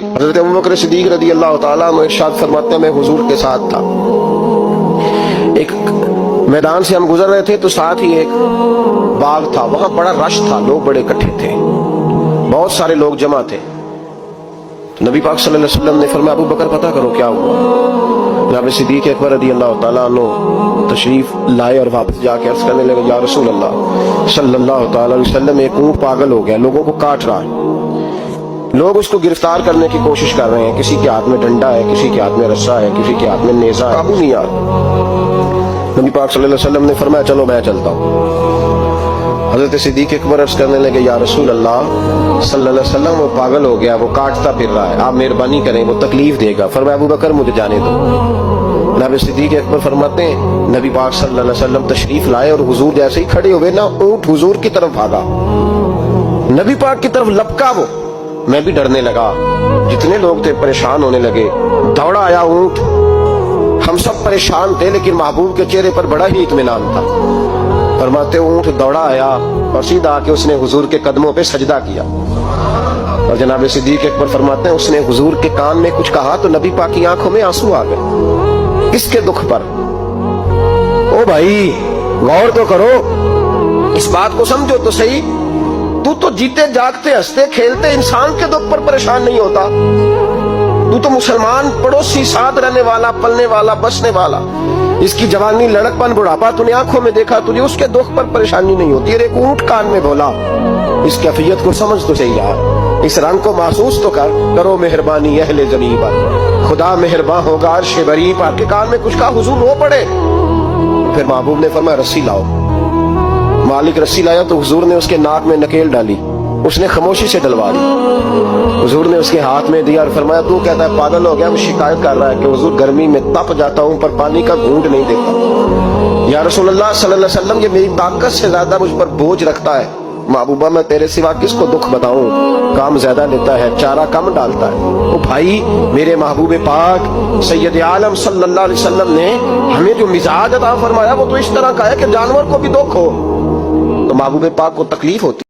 حضرت ابوبکر صدیق رضی اللہ تعالیٰ عنہ ارشاد فرماتے ہیں میں حضور کے ساتھ تھا، ایک میدان سے ہم گزر رہے تھے تو ساتھ ہی ایک باغ تھا، وہاں بڑا رش تھا، لوگ بڑے اکٹھے تھے، بہت سارے لوگ جمع تھے۔ نبی پاک صلی اللہ علیہ وسلم نے فرمایا ابوبکر پتہ کرو کیا ہوا۔ جناب صدیق اکبر رضی اللہ تعالیٰ عنہ تشریف لائے اور واپس جا کے عرض کرنے لگے یا رسول اللہ صلی اللہ تعالیٰ علیہ وسلم ایک اونٹ پاگل ہو گیا، لوگوں کو کاٹ رہا ہے، لوگ اس کو گرفتار کرنے کی کوشش کر رہے ہیں، کسی کے ہاتھ میں ڈنڈا ہے، کسی کے ہاتھ میں رسا ہے، کسی کے ہاتھ میں نیزہ ہے، قابو نہیں آ رہا۔ نبی پاک صلی اللہ علیہ وسلم نے فرمایا چلو میں چلتا ہوں۔ حضرت صدیق اکبر عرض کرنے لگے یا رسول اللہ صلی اللہ علیہ وسلم وہ پاگل ہو گیا، وہ کاٹتا پھر رہا ہے، آپ مہربانی کریں، وہ تکلیف دے گا۔ فرمایا ابوبکر مجھے جانے دو۔ جناب صدیق اکبر فرماتے ہیں نبی پاک صلی اللہ علیہ وسلم تشریف لائے اور حضور جیسے ہی کھڑے ہوئے نا اونٹ حضور کی طرف بھاگا، نبی پاک کی طرف لپکا، وہ میں بھی ڈرنے لگا، جتنے لوگ تھے پریشان ہونے لگے، دوڑا آیا اونٹ، ہم سب پریشان تھے لیکن محبوب کے چہرے پر بڑا ہی اطمینان تھا۔ فرماتے اونٹ دوڑا آیا اور سیدھا آ کے اس نے حضور کے قدموں پہ سجدہ کیا، اور جناب صدیق اکبر فرماتے ہیں اس نے حضور کے کان میں کچھ کہا تو نبی پاک کی آنکھوں میں آنسو آ گئے، اس کے دکھ پر۔ او بھائی غور تو کرو، اس بات کو سمجھو تو صحیح، تو جیتے جاگتے ہنستے کھیلتے انسان کے دکھ پر پریشان نہیں ہوتا، تو مسلمان پڑوسی ساتھ رہنے والا، پلنے والا، بسنے والا، اس کی جوانی لڑک پن بڑھاپا تو نے آنکھوں میں دیکھا، تجھے اس کے دکھ پر پریشانی نہیں ہوتی۔ ایک اونٹ کان میں بولا، اس کیفیت کو سمجھ تو صحیح یار، اس رنگ کو محسوس تو کرو مہربانی اہل زمین پر، خدا مہربان ہوگا عرش بری پر۔ کے کان میں کچھ کہا، حضور رو پڑے، پھر محبوب نے فرمایا رسی لاؤ۔ مالک رسی لایا تو حضور نے اس کے ناک میں نکیل ڈالی، اس نے خاموشی سے ڈلوا دی، حضور نے اس کے ہاتھ میں دیا اور فرمایا تو کہتا ہے پاگل ہو گیا، وہ شکایت کر رہا ہے کہ حضور گرمی میں تپ جاتا ہوں پر پانی کا گھونٹ نہیں دیتا۔ یا رسول اللہ صلی اللہ علیہ وسلم یہ میری طاقت سے زیادہ مجھ پر بوجھ رکھتا ہے، محبوبہ میں تیرے سوا کس کو دکھ بتاؤں، کام زیادہ لیتا ہے چارہ کم ڈالتا ہے۔ وہ بھائی میرے محبوب پاک سید عالم صلی اللہ علیہ وسلم نے ہمیں جو مزاج عطا فرمایا وہ تو اس طرح کا ہے کہ جانور کو بھی دکھ ہو تو محبوب پاک کو تکلیف ہوتی۔